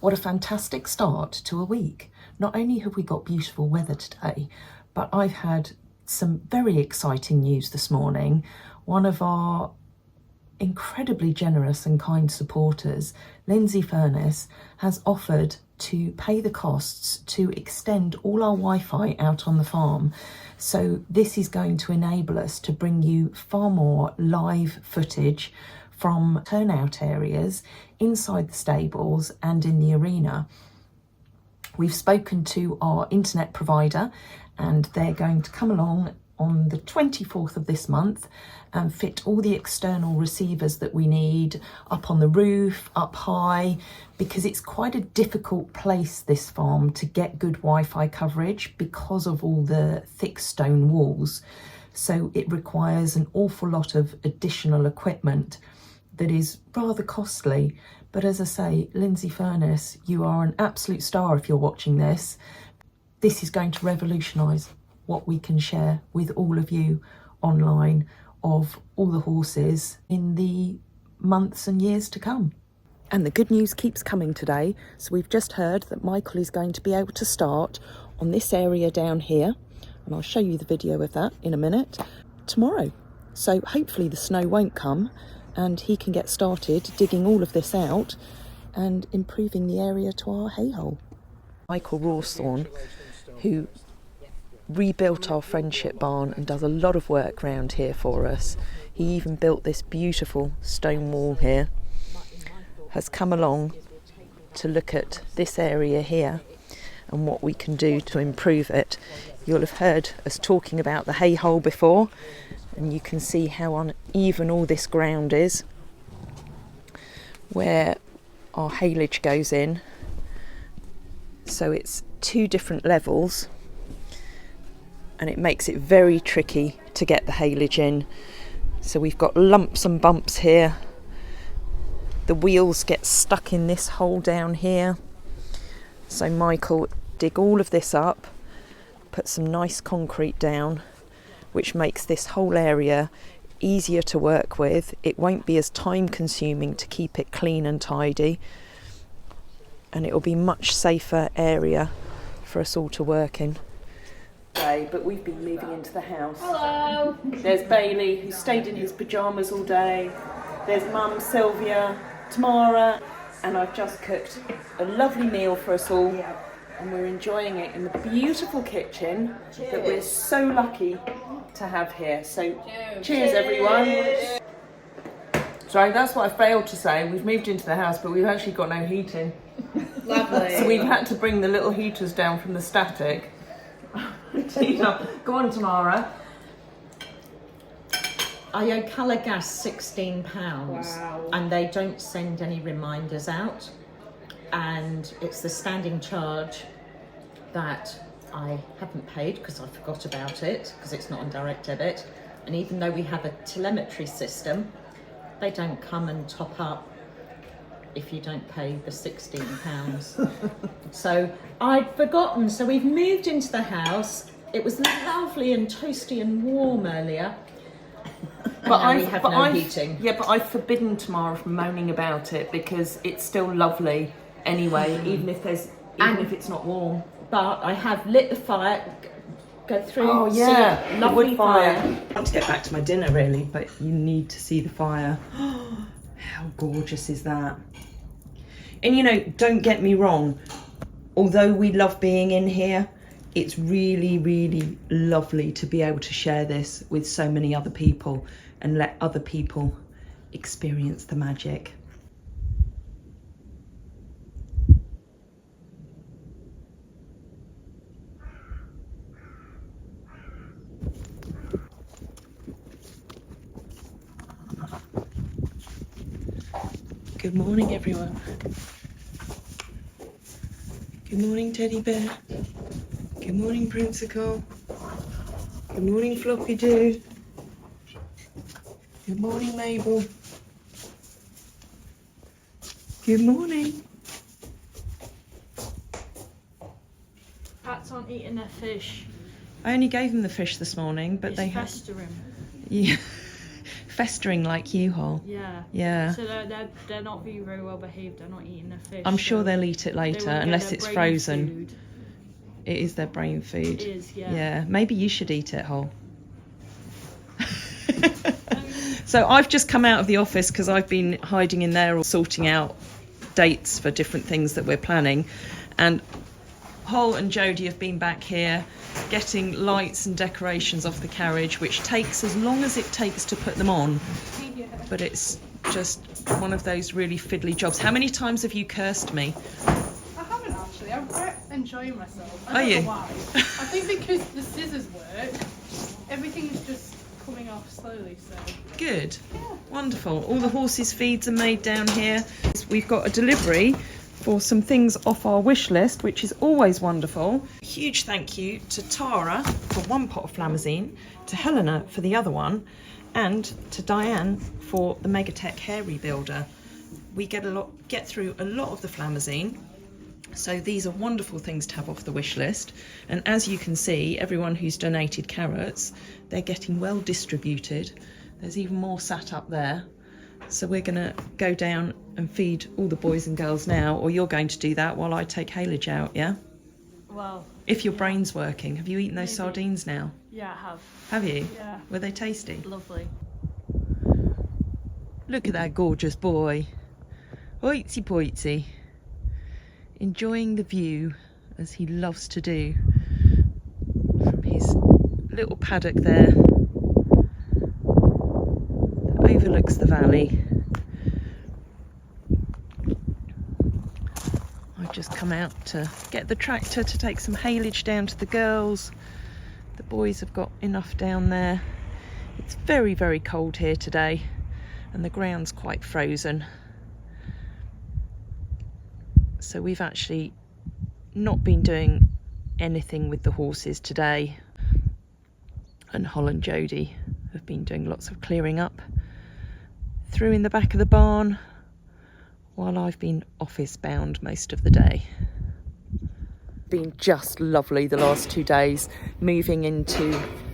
What a fantastic start to a week. Not only have we got beautiful weather today, but I've had some very exciting news this morning. One of our incredibly generous and kind supporters, Lindsay Furness, has offered to pay the costs to extend all our Wi-Fi out on the farm. So this is going to enable us to bring you far more live footage from turnout areas inside the stables and in the arena. We've spoken to our internet provider and they're going to come along on the 24th of this month and fit all the external receivers that we need up on the roof, up high, because it's quite a difficult place, this farm, to get good Wi-Fi coverage because of all the thick stone walls. So it requires an awful lot of additional equipment that is rather costly. But as I say, Lindsay Furness, you are an absolute star if you're watching this. This is going to revolutionise what we can share with all of you online of all the horses in the months and years to come. And the good news keeps coming today. So we've just heard that Michael is going to be able to start on this area down here, and I'll show you the video of that in a minute, tomorrow. So hopefully the snow won't come and he can get started digging all of this out and improving the area to our hay hole. Michael Rawsthorne, who rebuilt our friendship barn and does a lot of work around here for us. He even built this beautiful stone wall here, has come along to look at this area here and what we can do to improve it. You'll have heard us talking about the hay hole before, and you can see how uneven all this ground is where our haylage goes in. So it's two different levels and it makes it very tricky to get the haylage in. So we've got lumps and bumps here. The wheels get stuck in this hole down here. So Michael dig all of this up, put some nice concrete down, which makes this whole area easier to work with. It won't be as time consuming to keep it clean and tidy, and it will be much safer area for us all to work in. Okay, but we've been moving into the house. Hello! There's Bailey, who stayed in his pyjamas all day. There's Mum, Sylvia, Tamara, and I've just cooked a lovely meal for us all. And we're enjoying it in the beautiful kitchen that we're so lucky to have here. So cheers everyone. Sorry, that's what I failed to say. We've moved into the house, but we've actually got no heating. Lovely. So we've had to bring the little heaters down from the static. Go on, Tamara. I owe Colour Gas £16, Wow. and they don't send any reminders out, and it's the standing charge that I haven't paid because I forgot about it because it's not on direct debit. And even though we have a telemetry system, they don't come and top up if you don't pay the £16. So I'd forgotten. So we've moved into the house. It was lovely and toasty and warm earlier. But we have no heating. Yeah, but I've forbidden Tamara from moaning about it because it's still lovely anyway, even if it's not warm. But I have lit the fire, go through. Oh yeah, lovely wood fire. I want to get back to my dinner really, but you need to see the fire. How gorgeous is that? And you know, don't get me wrong, although we love being in here, it's really, really lovely to be able to share this with so many other people and let other people experience the magic. Good morning, everyone. Good morning, Teddy Bear. Good morning, Prinsicle. Good morning, Floppy Doo. Good morning, Mabel. Good morning. Cats aren't eating their fish. I only gave them the fish this morning, but It's they have festering. Yeah. festering like you, Hol. Yeah. Yeah. So they're not being very well behaved. They're not eating their fish. I'm sure so they'll eat it they later, won't get unless their it's brain frozen. food. It is their brain food. It is, yeah. Yeah, maybe you should eat it, Hol. So I've just come out of the office because I've been hiding in there or sorting out dates for different things that we're planning. And Hol and Jodie have been back here getting lights and decorations off the carriage, which takes as long as it takes to put them on. Yeah. But it's just one of those really fiddly jobs. How many times have you cursed me? I haven't actually. I'm quite enjoying myself. I Are don't you? know why. I think because the scissors work, everything's just coming off slowly, so. Good. Yeah. Wonderful. All the horses' feeds are made down here. We've got a delivery for some things off our wish list, which is always wonderful. Huge thank you to Tara for one pot of flamazine, to Helena for the other one, and to Diane for the Megatech hair rebuilder. We get through a lot of the flamazine, so these are wonderful things to have off the wish list. And as you can see, everyone who's donated carrots, they're getting well distributed. There's even more sat up there. So we're gonna go down and feed all the boys and girls now, or you're going to do that while I take haylage out, yeah? Well. If your brain's working. Have you eaten those Maybe. sardines now? Yeah, I have. Have you? Yeah. Were they tasty? Lovely. Look at that gorgeous boy. Hoitsy poitsy. Enjoying the view, as he loves to do, from his little paddock there that overlooks the valley. I've just come out to get the tractor to take some haylage down to the girls. The boys have got enough down there. It's very, very cold here today, and the ground's quite frozen. So we've actually not been doing anything with the horses today, and Hol and Jodie have been doing lots of clearing up through in the back of the barn, while I've been office bound most of the day. Been just lovely the last 2 days, moving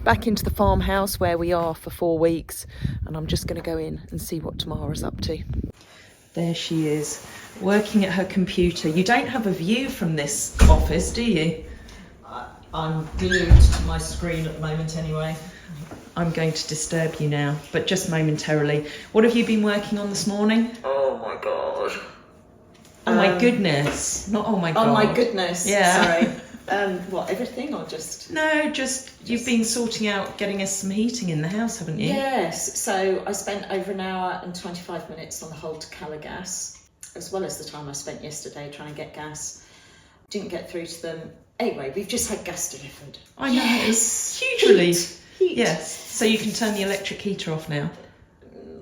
back into the farmhouse where we are for 4 weeks, and I'm just going to go in and see what Tamara's up to. There she is, working at her computer. You don't have a view from this office, do you? I'm glued to my screen at the moment anyway. I'm going to disturb you now, but just momentarily. What have you been working on this morning? Oh my god. Oh my goodness. Not oh my god. Oh my goodness. Yeah. Sorry. What, everything or just? No, just you've been sorting out getting us some heating in the house, haven't you? Yes. So I spent over an hour and 25 minutes on the whole to Cala gas, as well as the time I spent yesterday trying to get gas. Didn't get through to them. Anyway, we've just had gas delivered. I know. Yes. Huge relief. Heat. Yes. So you can turn the electric heater off now.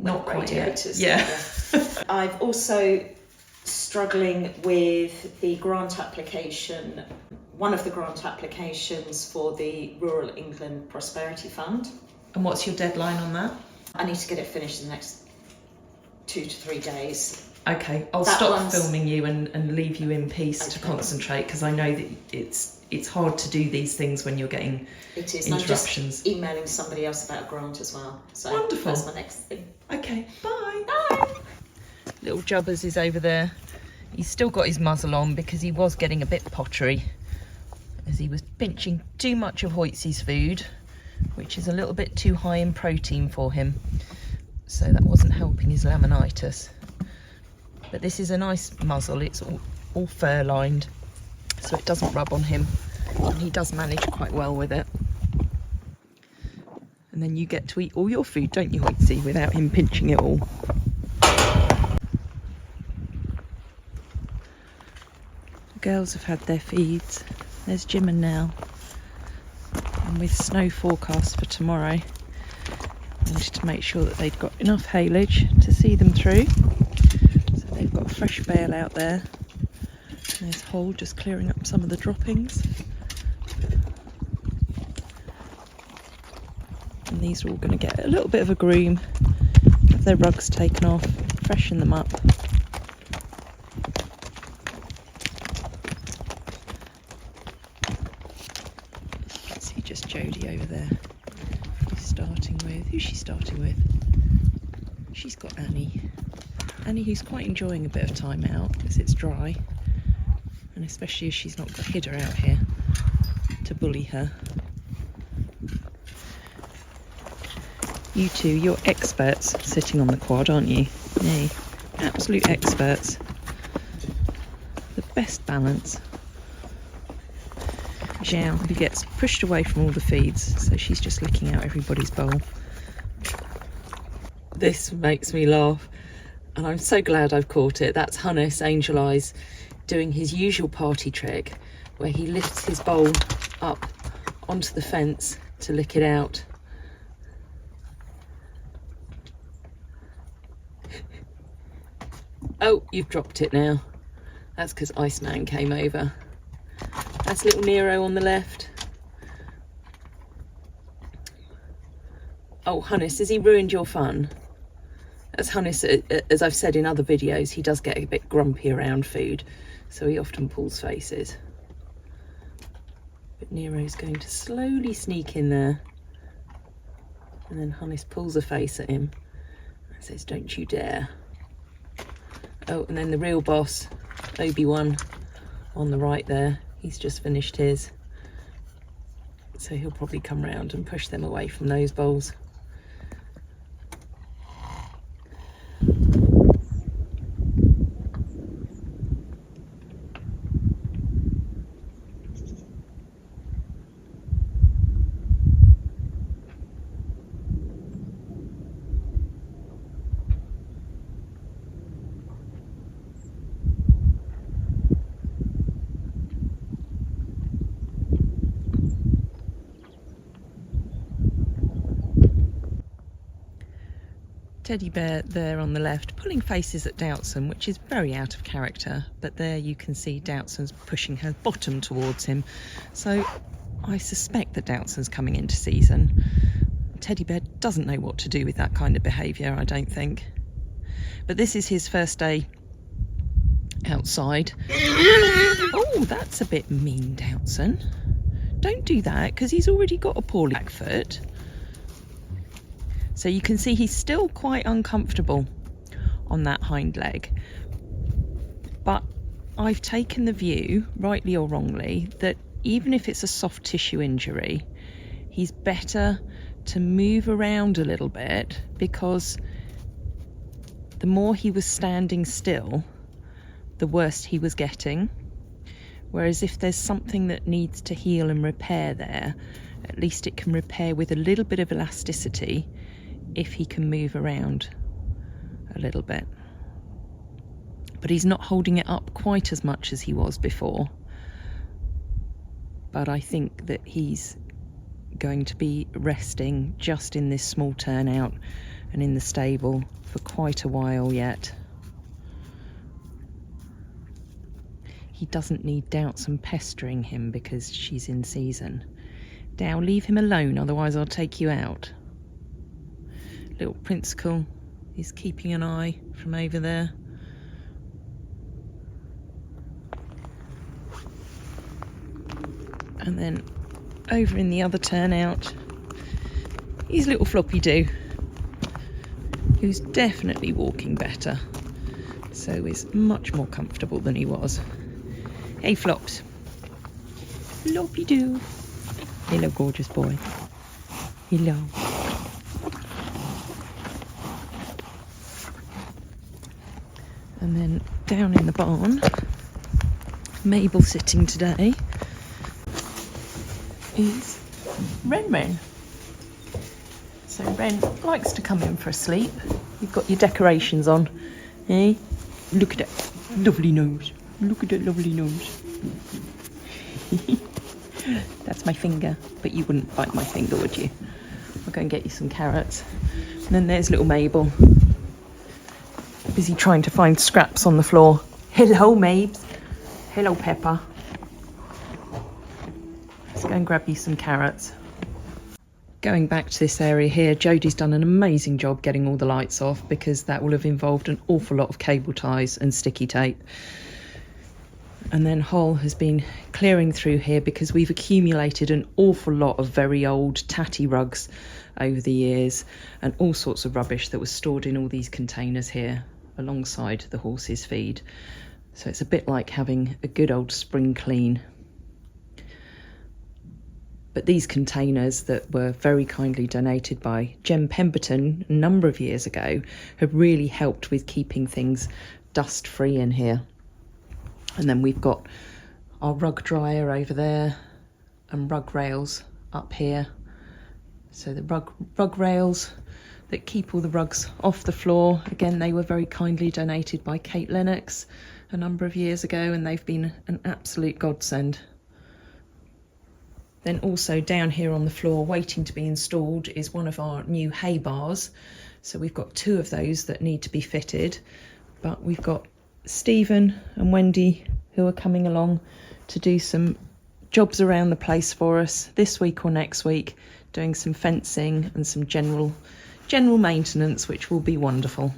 Not quite yet. Radiators. Yeah. I've also struggling with the grant application, one of the grant applications for the Rural England Prosperity Fund. And what's your deadline on that? I need to get it finished in the next 2 to 3 days. Okay, I'll That stop one's- filming you and leave you in peace to Okay. concentrate, because I know that it's hard to do these things when you're getting It is. And I'm just interruptions. emailing somebody else about a grant as well. So Wonderful. that's my next thing. Okay, bye. Bye. Little Jubbers is over there. He's still got his muzzle on because he was getting a bit pottery, as he was pinching too much of Hoitsy's food, which is a little bit too high in protein for him. So that wasn't helping his laminitis. But this is a nice muzzle. It's all fur lined, so it doesn't rub on him, and he does manage quite well with it. And then you get to eat all your food, don't you, Hoitsy, without him pinching it all. The girls have had their feeds. There's Jim and Nell. And with snow forecast for tomorrow, I wanted to make sure that they'd got enough haylage to see them through. So they've got a fresh bale out there. There's Hol just clearing up some of the droppings. And these are all going to get a little bit of a groom, have their rugs taken off, freshen them up. You can see just Jodie over there. Who's she starting with? She's got Annie. Annie, who's quite enjoying a bit of time out because it's dry, and especially as she's not got Hidda out here to bully her. You two, you're experts sitting on the quad, aren't you? Yeah, absolute experts. The best balance. Zhao, who gets pushed away from all the feeds, so she's just licking out everybody's bowl. This makes me laugh, and I'm so glad I've caught it. That's Hannes, Angel Eyes, doing his usual party trick, where he lifts his bowl up onto the fence to lick it out. Oh, you've dropped it now. That's because Iceman came over. That's little Nero on the left. Oh, Hannes, has he ruined your fun? As Hannes, as I've said in other videos, he does get a bit grumpy around food, so he often pulls faces. But Nero's going to slowly sneak in there, and then Hannes pulls a face at him and says, "Don't you dare." Oh, and then the real boss, Obi-Wan, on the right there, he's just finished his. So he'll probably come round and push them away from those bowls. Teddy Bear there on the left, pulling faces at Doubtson, which is very out of character, but there you can see Doubtson's pushing her bottom towards him. So I suspect that Doubtson's coming into season. Teddy Bear doesn't know what to do with that kind of behaviour, I don't think. But this is his first day outside. Oh, that's a bit mean, Doubtson. Don't do that, because he's already got a poor back foot. So you can see he's still quite uncomfortable on that hind leg. But I've taken the view, rightly or wrongly, that even if it's a soft tissue injury, he's better to move around a little bit, because the more he was standing still, the worse he was getting. Whereas if there's something that needs to heal and repair there, at least it can repair with a little bit of elasticity if he can move around a little bit. But he's not holding it up quite as much as he was before. But I think that he's going to be resting just in this small turnout and in the stable for quite a while yet. He doesn't need Doubtson pestering him because she's in season. Dow, leave him alone, otherwise I'll take you out. Little Princecle is keeping an eye from over there. And then over in the other turnout is little Floppy Doo, who's definitely walking better, so is much more comfortable than he was. Hey Flops. Floppy Doo. Hello, gorgeous boy. Hello. And then down in the barn, Mabel sitting today, is Ren. So Ren likes to come in for a sleep. You've got your decorations on, eh? Look at that lovely nose. Look at that lovely nose. That's my finger, but you wouldn't bite my finger, would you? I'll go and get you some carrots. And then there's little Mabel, busy trying to find scraps on the floor. Hello, Mabes. Hello, Pepper. Let's go and grab you some carrots. Going back to this area here, Jodie's done an amazing job getting all the lights off, because that will have involved an awful lot of cable ties and sticky tape. And then Hol has been clearing through here because we've accumulated an awful lot of very old tatty rugs over the years and all sorts of rubbish that was stored in all these containers here alongside the horses' feed. So it's a bit like having a good old spring clean. But these containers that were very kindly donated by Jem Pemberton a number of years ago have really helped with keeping things dust free in here. And then we've got our rug dryer over there and rug rails up here. So the rug rails that keep all the rugs off the floor, again, they were very kindly donated by Kate Lennox a number of years ago, and they've been an absolute godsend. Then also down here on the floor waiting to be installed is one of our new hay bars. So we've got 2 of those that need to be fitted, but we've got Stephen and Wendy who are coming along to do some jobs around the place for us this week or next week, doing some fencing and some general maintenance, which will be wonderful.